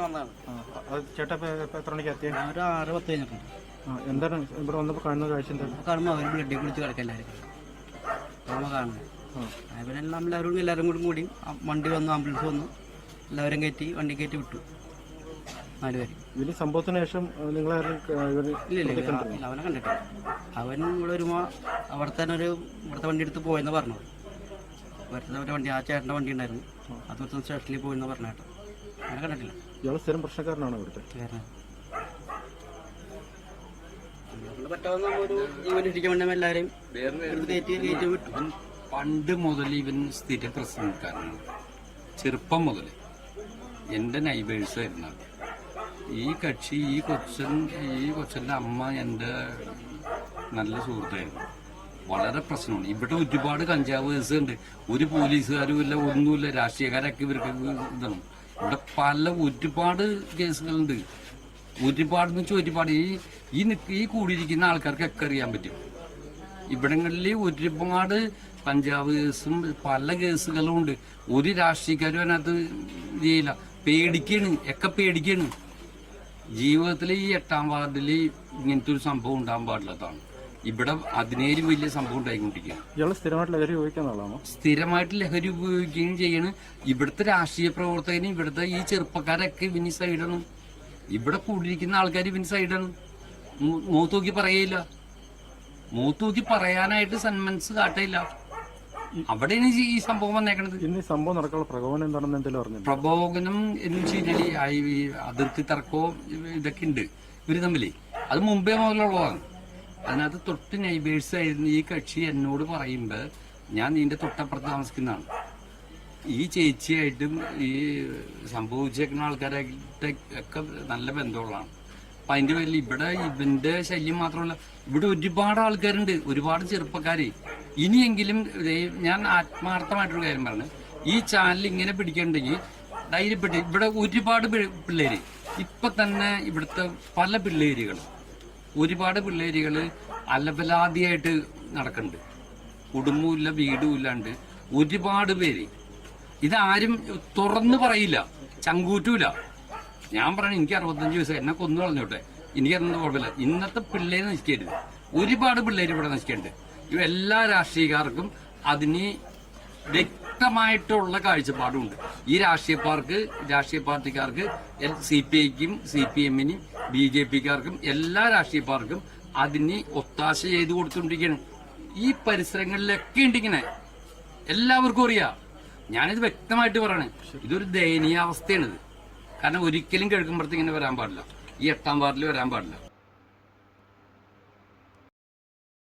വന്നതാണ്. ചേട്ടാ എത്ര മണിക്ക് എത്തിയ? ഒരു 6:10 കഴിഞ്ഞിട്ടുണ്ട്. എന്താണ് ഇവിടെ വന്നപ്പോൾ കാണുന്ന കാഴ്ച? എന്താ കാണുമ്പോൾ അവർ ബ്ലഡിൽ കുളിച്ച് കിടക്കല്ലായിരിക്കും കാണുന്നത്. എല്ലാവരും കൂടി വണ്ടി വന്നു, ആംബുലൻസ് വന്നു, എല്ലാവരും കയറ്റി വണ്ടി കയറ്റി വിട്ടു. 4 പേര്. ഇതിന് സംഭവത്തിന് ശേഷം നിങ്ങളാരും ഇല്ല, അവനെ കണ്ടിട്ടില്ല. അവൻ ഇവിടെ വരുമ്പോൾ ഇവിടുത്തെ വണ്ടി എടുത്ത് പോയെന്ന് പറഞ്ഞത്. ഇവിടുത്തെ വണ്ടി, ആ ചേട്ടൻ്റെ വണ്ടി ഉണ്ടായിരുന്നു, അത് സ്റ്റേഷനിൽ പോയെന്ന് പറഞ്ഞ കേട്ടോ. അവനെ കണ്ടിട്ടില്ല. ഇയാൾ സ്ഥിരം പ്രശ്നക്കാരനാണോ ഇവിടുത്തെ? പറ്റാവുന്ന ഒരു ജീവനിരിക്കാൻ വേണ്ടി എല്ലാവരെയും കയറ്റി വിട്ടു. പണ്ട് മുതൽ ഇവൻ സ്ഥിര പ്രശ്നക്കാരനാണ്. ചെറുപ്പം മുതൽ എൻ്റെ നൈബേഴ്സ് ആയിരുന്നു. ഈ കക്ഷി ഈ കൊച്ചൻ്റെ അമ്മ എൻ്റെ നല്ല സുഹൃത്തായിരുന്നു. വളരെ പ്രശ്നമാണ്. ഇവിടെ ഒരുപാട് കഞ്ചാവ് കേസുണ്ട്. ഒരു പോലീസുകാരും ഇല്ല, ഒന്നുമില്ല. രാഷ്ട്രീയക്കാരൊക്കെ ഇവർക്ക് ഇതാണ്. ഇവിടെ ഒരുപാട് കേസുകളുണ്ട്. ഒരുപാടെന്ന് വെച്ചാൽ ഒരുപാട്. ഈ കൂടിയിരിക്കുന്ന ആൾക്കാർക്കൊക്കെ അറിയാൻ പറ്റും. ഇവിടങ്ങളിൽ ഒരുപാട് കഞ്ചാവ് കേസും പല കേസുകളും ഉണ്ട്. ഒരു രാഷ്ട്രീയക്കാരും അതിനകത്ത് ചെയ്യില്ല. പേടിക്കാണ്. ജീവിതത്തിൽ ഈ 8ാം വാർഡിൽ ഇങ്ങനത്തെ ഒരു സംഭവം ഉണ്ടാകാൻ പാടില്ലാത്തതാണ്. ഇവിടെ അതിനേലും വലിയ സംഭവം ഉണ്ടായിക്കൊണ്ടിരിക്കുകയാണ്. ഇയാൾ സ്ഥിരമായിട്ട് ലഹരി ഉപയോഗിക്കുന്ന ആളാണോ? സ്ഥിരമായിട്ട് ലഹരി ഉപയോഗിക്കുകയും ചെയ്യണം. ഇവിടുത്തെ രാഷ്ട്രീയ പ്രവർത്തകനും ഇവിടുത്തെ ഈ ചെറുപ്പക്കാരൊക്കെ ഇവന് സൈഡാണ്. ഇവിടെ കൂടിയിരിക്കുന്ന ആൾക്കാർ ഇവന് സൈഡാണ്. മൂത്ത് നോക്കി പറയില്ല. മൂത്ത് നോക്കി പറയാനായിട്ട് സന്മനസ് കാട്ടയില്ല. അവിടെയാണ് ഈ സംഭവം വന്നേക്കണത്. ഇന്ന് ഈ സംഭവം നടക്കാനുള്ള പ്രകോപനം എന്താണെന്ന് എന്തെങ്കിലും പറഞ്ഞു? പ്രകോപനം എന്ന് വെച്ച് കഴിഞ്ഞാൽ അതിർത്തി തർക്കവും ഇതൊക്കെ ഉണ്ട് ഇവര് തമ്മില്. അത് മുമ്പേ മുതലുള്ളതാണ്. അതിനകത്ത് തൊട്ട് നൈബേഴ്സ് ആയിരുന്നു. ഈ കക്ഷി എന്നോട് പറയുമ്പോൾ ഞാൻ നിന്റെ തൊട്ടപ്പുറത്ത് താമസിക്കുന്നതാണ്. ഈ ചേച്ചിയായിട്ടും ഈ സംഭവിച്ചേക്കുന്ന ആൾക്കാരായിട്ട് ഒക്കെ നല്ല ബന്ധമുള്ളതാണ്. അപ്പം അതിൻ്റെ പേരിൽ ഇവിടെ ഇവന്റെ ശല്യം മാത്രമല്ല, ഇവിടെ ഒരുപാട് ആൾക്കാരുണ്ട്, ഒരുപാട് ചെറുപ്പക്കാര്. ഇനിയെങ്കിലും ഞാൻ ആത്മാർത്ഥമായിട്ടൊരു കാര്യം പറഞ്ഞു, ഈ ചാനൽ ഇങ്ങനെ പിടിക്കണ്ടെങ്കിൽ ധൈര്യപ്പെട്ട് ഇവിടെ ഒരുപാട് പിള്ളേര് ഇപ്പൊ തന്നെ ഇവിടുത്തെ പല ഒരുപാട് പിള്ളേരുകൾ അലപലാതിയായിട്ട് നടക്കുന്നുണ്ട്. കുടുംബമില്ല, വീടും ഇല്ലാണ്ട് ഒരുപാട് പേര്. ഇതാരും തുറന്നു പറയില്ല, ചങ്കൂറ്റൂല. ഞാൻ പറഞ്ഞു എനിക്ക് 65 വയസ്സ്, എന്നെ കൊന്നു കളഞ്ഞോട്ടെ, എനിക്കതൊന്നും കുഴപ്പമില്ല. ഇന്നത്തെ പിള്ളേര് നശിക്കരുത്. ഒരുപാട് പിള്ളേര് ഇവിടെ നശിക്കുന്നുണ്ട്. എല്ലാ രാഷ്ട്രീയക്കാർക്കും അതിന് വ്യക്തമായിട്ടുള്ള കാഴ്ചപ്പാടുണ്ട്. ഈ രാഷ്ട്രീയ പാർട്ടിക്കാർക്ക് CPIക്കും CPMനും BJPക്കാർക്കും എല്ലാ രാഷ്ട്രീയക്കാർക്കും അതിന് ഒത്താശ ചെയ്ത് കൊടുത്തുകൊണ്ടിരിക്കുകയാണ്. ഈ പരിസരങ്ങളിലൊക്കെ ഉണ്ടിങ്ങനെ എല്ലാവർക്കും അറിയാം. ഞാനിത് വ്യക്തമായിട്ട് പറയണേ, ഇതൊരു ദയനീയാവസ്ഥയാണിത്. കാരണം ഒരിക്കലും കിഴക്കുമ്പുറത്ത് ഇങ്ങനെ വരാൻ പാടില്ല. ഈ 8ാം വാർഡിൽ വരാൻ പാടില്ല.